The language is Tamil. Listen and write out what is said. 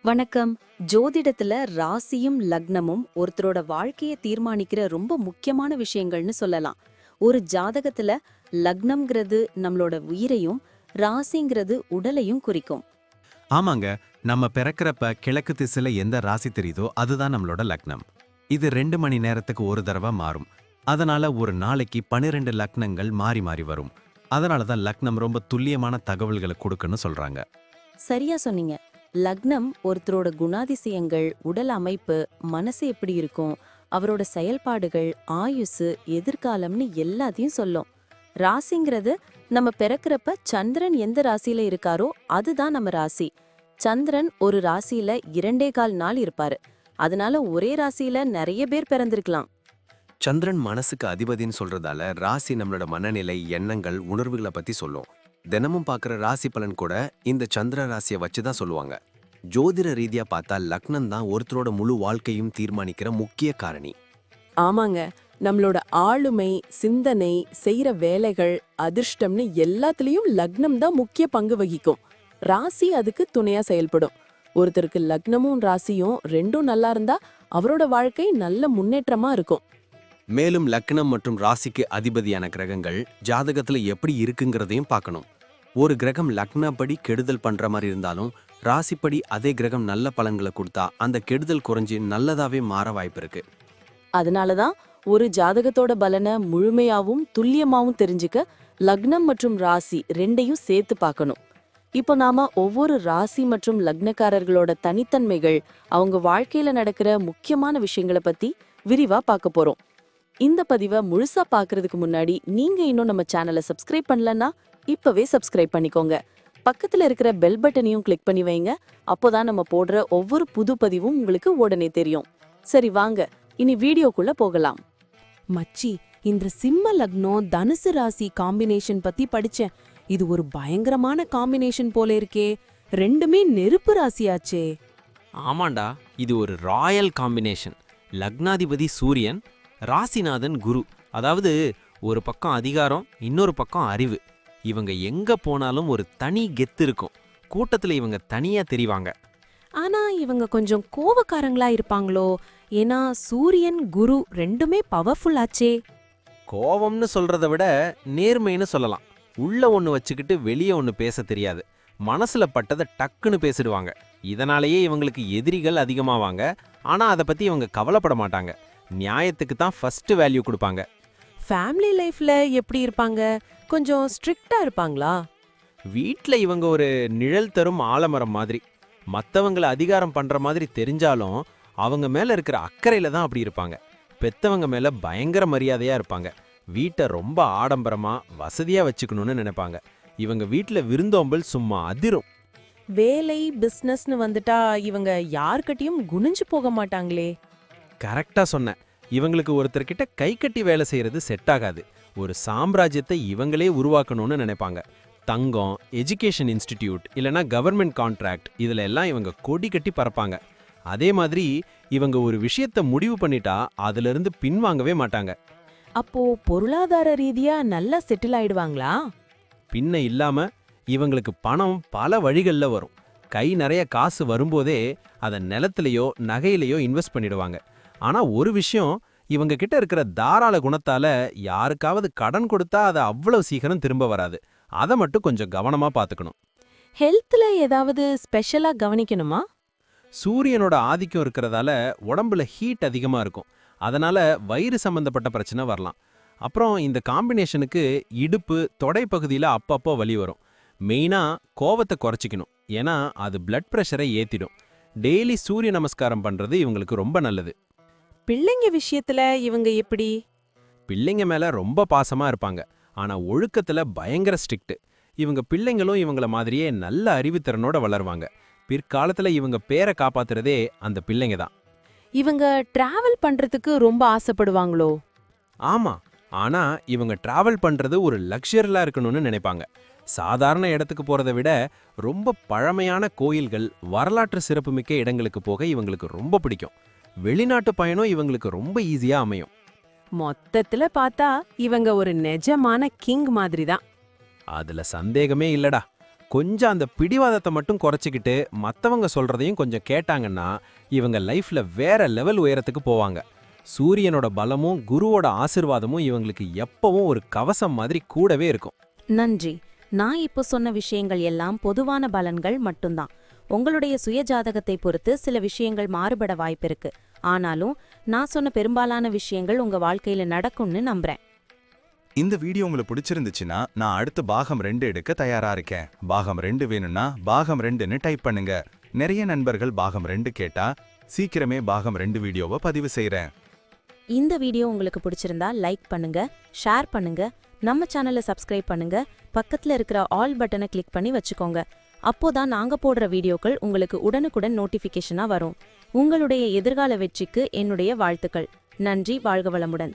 வணக்கம். ஜோதிடத்துல ராசியும் லக்னமும் ஒருத்தரோட வாழ்க்கைய தீர்மானிக்கிற ரொம்ப முக்கியமான விஷயங்கள்னு சொல்லலாம். ஒரு ஜாதகத்துல லக்னம்ங்கிறது நம்மளோட உயிரையும், ராசிங்கிறது உடலையும் குறிக்கும். ஆமாங்க. நம்ம பிறக்கிறப்ப கிழக்கு திசையில எந்த ராசி தெரியுதோ அதுதான் நம்மளோட லக்னம். இது 2 மணி நேரத்துக்கு ஒரு தடவை மாறும். அதனால ஒரு நாளைக்கு 12 லக்னங்கள் மாறி மாறி வரும். அதனால தான் லக்னம் ரொம்ப துல்லியமான தகவல்களை கொடுக்குன்னு சொல்றாங்க. சரியா சொன்னீங்க. லக்னம் ஒருத்தரோட குணாதிசயங்கள், உடல் அமைப்பு, மனசு எப்படி இருக்கும், அவரோட செயல்பாடுகள், ஆயுசு, எதிர்காலம்னு எல்லாத்தையும் சொல்லும். ராசிங்கிறது நம்ம பிறக்கிறப்ப சந்திரன் எந்த ராசியில இருக்காரோ அதுதான் நம்ம ராசி. சந்திரன் ஒரு ராசியில 2.25 நாள் இருப்பாரு. அதனால ஒரே ராசியில நிறைய பேர் பிறந்திருக்கலாம். சந்திரன் மனசுக்கு அதிபதின்னு சொல்றதால ராசி நம்மளோட மனநிலை, எண்ணங்கள், உணர்வுகளை பத்தி சொல்லும். தினமும் பார்க்குற ராசி பலன் கூட இந்த சந்திர ராசியை வச்சு தான் சொல்லுவாங்க. ஜோதிட ரீதியா பார்த்தா லக்னம் தான் ஒருத்தரோட முழு வாழ்க்கையும் தீர்மானிக்கிற முக்கிய காரணி. ஆமாங்க. நம்மளோட ஆளுமை, சிந்தனை, செய்யற வேலைகள், அதிர்ஷ்டம்னு எல்லாத்துலயும் லக்னம் தான் முக்கிய பங்கு வகிக்கும். ராசி அதுக்கு துணையா செயல்படும். ஒருத்தருக்கு லக்னமும் ராசியும் ரெண்டும் நல்லா இருந்தா அவரோட வாழ்க்கை நல்ல முன்னேற்றமா இருக்கும். மேலும் லக்னம் மற்றும் ராசிக்கு அதிபதியான கிரகங்கள் ஜாதகத்துல எப்படி இருக்குங்கிறதையும் பார்க்கணும். ஒரு கிரகம் லக்னப்படி கெடுதல் பண்ற மாதிரி இருந்தாலும் ராசிப்படி அதே கிரகம் நல்ல பலன்களை கொடுத்தா அந்த கெடுதல் குறைஞ்சி நல்லதாவே மாற வாய்ப்பு இருக்கு. அதனாலதான் ஒரு ஜாதகத்தோட பலனை முழுமையாவும் துல்லியமாவும் தெரிஞ்சுக்க லக்னம் மற்றும் ராசி ரெண்டையும் சேர்த்து பார்க்கணும். இப்போ நாம ஒவ்வொரு ராசி மற்றும் லக்னக்காரர்களோட தனித்தன்மைகள், அவங்க வாழ்க்கையில நடக்கிற முக்கியமான விஷயங்களை பத்தி விரிவா பார்க்க போறோம். இந்த பதிவை முழுசா பார்க்கறதுக்கு முன்னாடி நீங்க இன்னும் நம்ம சேனலை சப்ஸ்கிரைப் பண்ணலன்னா இப்பவே சப்ஸ்கிரைப் பண்ணிக்கோங்க. பக்கத்துல இருக்கிற பெல் பட்டனையும் கிளிக் பண்ணி வைங்க. அப்போதான் நம்ம போடுற ஒவ்வொரு புது பதிவும் உங்களுக்கு உடனே தெரியும். சரி வாங்க, இனி வீடியோக்குள்ள போகலாம். மச்சி, இந்த சிம்ம லக்னம் தனுசு ராசி காம்பினேஷன் பத்தி படிச்சேன். இது ஒரு பயங்கரமான காம்பினேஷன் போல இருக்கே. ரெண்டுமே நெருப்பு ராசியாச்சே. ஆமாண்டா, இது ஒரு ராயல் காம்பினேஷன். லக்னாதிபதி சூரியன், ராசிநாதன் குரு. அதாவது ஒரு பக்கம் அதிகாரம், இன்னொரு பக்கம் அறிவு. இவங்க எங்க போனாலும் ஒரு தனி கெத்து இருக்கும். கூட்டத்துல இவங்க தனியா தெரிவாங்க. ஆனா இவங்க கொஞ்சம் கோவக்காரங்களா இருப்பாங்களோ? ஏன்னா சூரியன் குரு ரெண்டுமே பவர்ஃபுல் ஆச்சே. கோவம்னு சொல்றத விட நேர்மைன்னு சொல்லலாம். உள்ள ஒன்று வச்சுக்கிட்டு வெளியே ஒன்று பேச தெரியாது. மனசுல பட்டதை டக்குன்னு பேசிடுவாங்க. இதனாலேயே இவங்களுக்கு எதிரிகள் அதிகமாவாங்க. ஆனா அதை பத்தி இவங்க கவலைப்பட மாட்டாங்க. நியாயத்துக்கு தான் ஃபர்ஸ்ட் வேல்யூ கொடுப்பாங்க. ஃபேமிலி லைஃப்ல எப்படி இருப்பாங்க? கொஞ்சம் ஸ்ட்ரிக்டா இருப்பாங்களா? வீட்டில் இவங்க ஒரு நிழல் தரும் ஆலமரம் மாதிரி. மற்றவங்களை அதிகாரம் பண்ற மாதிரி தெரிஞ்சாலும் அவங்க மேல இருக்கிற அக்கறையில தான் அப்படி இருப்பாங்க. பெத்தவங்க மேல பயங்கர மரியாதையா இருப்பாங்க. வீட்டை ரொம்ப ஆடம்பரமா வசதியா வச்சுக்கணும்னு நினைப்பாங்க. இவங்க வீட்டில் விருந்தோம்பல் சும்மா அதிரும். வேலை பிசினஸ்னு வந்துட்டா இவங்க யார்கிட்டயும் குனிஞ்சு போக மாட்டாங்களே. கரெக்டா சொன்ன. இவங்களுக்கு ஒருத்தர்கிட்ட கை கட்டி வேலை செய்யறது செட் ஆகாது. ஒரு சாம்ராஜ்யத்தை இவங்களே உருவாக்கணும்னு நினைப்பாங்க. தங்கம், எஜுகேஷன் இன்ஸ்டிடியூட் இல்லைனா கவர்மெண்ட் கான்ட்ராக்ட், இதுல எல்லாம் இவங்க கொடி கட்டி பறப்பாங்க. அதே மாதிரி இவங்க ஒரு விஷயத்த முடிவு பண்ணிட்டா அதுல இருந்து பின்வாங்கவே மாட்டாங்க. அப்போ பொருளாதார ரீதியா நல்லா செட்டில் ஆயிடுவாங்களா? பின்ன இல்லாம இவங்களுக்கு பணம் பல வழிகளில் வரும். கை நிறைய காசு வரும்போதே அதை நிலத்திலேயோ நகையிலையோ இன்வெஸ்ட் பண்ணிடுவாங்க. ஆனா ஒரு விஷயம், இவங்க கிட்ட இருக்கிற தாராள குணத்தால யாருக்காவது கடன் கொடுத்தா அது அவ்வளவு சீக்கிரம் திரும்ப வராது. அதை மட்டும் கொஞ்சம் கவனமா பார்த்துக்கணும். ஹெல்த்ல ஏதாவது ஸ்பெஷலா கவனிக்கணுமா? சூரியனோட ஆதிக்கம் இருக்கிறதால உடம்புல ஹீட் அதிகமா இருக்கும். அதனால வயிறு சம்பந்தப்பட்ட பிரச்சனை வரலாம். அப்புறம் இந்த காம்பினேஷனுக்கு இடுப்பு, தொடை பகுதியில் அப்பப்போ வலி வரும். மெயினா கோவத்தை குறைச்சிக்கணும். ஏன்னா அது பிளட் பிரஷரை ஏத்திடும். டெய்லி சூரிய நமஸ்காரம் பண்றது இவங்களுக்கு ரொம்ப நல்லது. பிள்ளைங்க விஷயத்துல இவங்க எப்படி? பிள்ளைங்க மேல ரொம்ப பாசமா இருப்பாங்க. ஆனா ஒழுக்கத்துல பயங்கர ஸ்ட்ரிக்ட். இவங்க பிள்ளைங்களும் இவங்கள மாதிரியே நல்ல அறிவுத்திறனோட வளருவாங்க. பிற்காலத்துல இவங்க பேரை காப்பாத்துறதே அந்த பிள்ளைங்க தான். இவங்க டிராவல் பண்றதுக்கு ரொம்ப ஆசைப்படுவாங்களோ? ஆமா, ஆனா இவங்க டிராவல் பண்றது ஒரு லக்ஸரியா இருக்கணும்னு நினைப்பாங்க. சாதாரண இடத்துக்கு போறதை விட ரொம்ப பழமையான கோயில்கள், வரலாற்று சிறப்புமிக்க இடங்களுக்கு போக இவங்களுக்கு ரொம்ப பிடிக்கும். வெளிநாட்டு பயணம் இவங்களுக்கு ரொம்ப ஈஸியா அமையும். மொத்தத்துல பார்த்தா இவங்க ஒரு நிஜமான கிங் மாதிரி தான். அதுல சந்தேகமே இல்லடா. கொஞ்சம் அந்த பிடிவாதத்தை மட்டும் குறைச்சிக்கிட்டு மத்தவங்க சொல்றதையும் கொஞ்சம் கேட்டாங்கன்னா இவங்க லைஃப்ல வேற லெவல் உயரத்துக்கு போவாங்க. சூரியனோட பலமும் குருவோட ஆசிர்வாதமும் இவங்களுக்கு எப்பவும் ஒரு கவசம் மாதிரி கூடவே இருக்கும். நன்றி. நான் இப்போ சொன்ன விஷயங்கள் எல்லாம் பொதுவான பலன்கள் மட்டும்தான். உங்களுடைய சுய ஜாதகத்தை பொறுத்து சில விஷயங்கள் மாறுபட வாய்ப்பிருக்கு. ஆனாலும் நான் சொன்ன பெரும்பாலான விஷயங்கள் உங்க வாழ்க்கையில நடக்கும்னு நம்புறேன். இந்த வீடியோ உங்களுக்கு பிடிச்சிருந்துச்சுன்னா நான் அடுத்து பாகம் 2 எடுக்க தயாரா இருக்கேன். பாகம் 2 வேணும்னா பாகம் 2ன்னு டைப் பண்ணுங்க. நிறைய நண்பர்கள் பாகம் 2 கேட்டா சீக்கிரமே பாகம் 2 வீடியோவை பதிவு செய்றேன். இந்த வீடியோ உங்களுக்கு பிடிச்சிருந்தா லைக் பண்ணுங்க, ஷேர் பண்ணுங்க, நம்ம சேனலை சப்ஸ்கிரைப் பண்ணுங்க, பக்கத்துல இருக்கிற ஆல் பட்டனை கிளிக் பண்ணி வச்சுக்கோங்க. அப்போதான் நாங்க போடுற வீடியோக்கள் உங்களுக்கு உடனுக்குடன் நோட்டிஃபிகேஷனா வரும். உங்களுடைய எதிர்கால வெற்றிக்கு என்னுடைய வாழ்த்துக்கள். நன்றி. வாழ்க வளமுடன்.